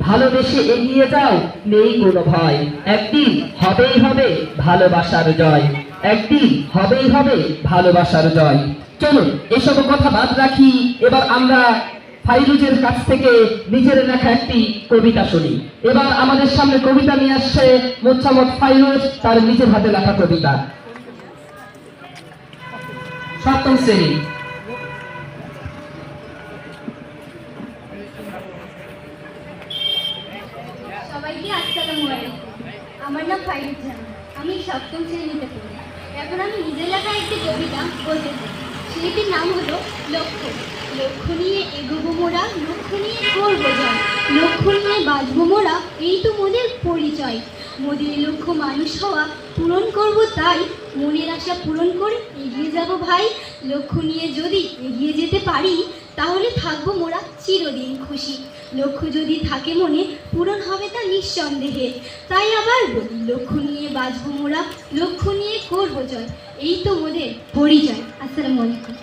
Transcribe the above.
ভালোবেসে এগিয়ে যাও, নেই কোনো ভয়। একদিন হবেই হবে ভালোবাসার জয়, একদিন হবেই হবে ভালোবাসার জয়। চলুন এসব কথা বাদ রাখি, এবার আমরা ফাইরুজের কাছ থেকে নিজের লেখা একটি কবিতা শুনি। এবার আমাদের সামনে কবিতা নিয়ে আসছে মোছামত ফাইরুজ, তার নিজের হাতে লেখা কবিতা। সপ্তম শ্রেণী। সবাইকে আসসালামু আলাইকুম। আমার নাম ফাইরুজ জাহান, আমি সপ্তম শ্রেণীতে পড়ি। এখন আমি নিজের লেখা একটি কবিতা বলতে চাই। সেটির নাম হলো লক্ষ্য। লক্ষ্য নিয়ে এগোবো মোরা, লক্ষ্য নিয়ে করবো জয়, লক্ষ্য নিয়ে বাঁচবো মোরা, এই তো মোদের পরিচয়। মোদের লক্ষ্য মানুষ হওয়া, পূরণ করব তাই, মনের আশা পূরণ করে এগিয়ে যাব ভাই। লক্ষ্য নিয়ে যদি এগিয়ে যেতে পারি, তাহলে থাকবো মোরা চিরদিন খুশি। লক্ষ্য যদি থাকে মনে, পূরণ হবে তা নিঃসন্দেহে। তাই আবার বলি, লক্ষ্য নিয়ে বাঁচবো মোরা, লক্ষ্য নিয়ে করবো জয়, এই তো মোদের পরিচয়। আসসালামু আলাইকুম।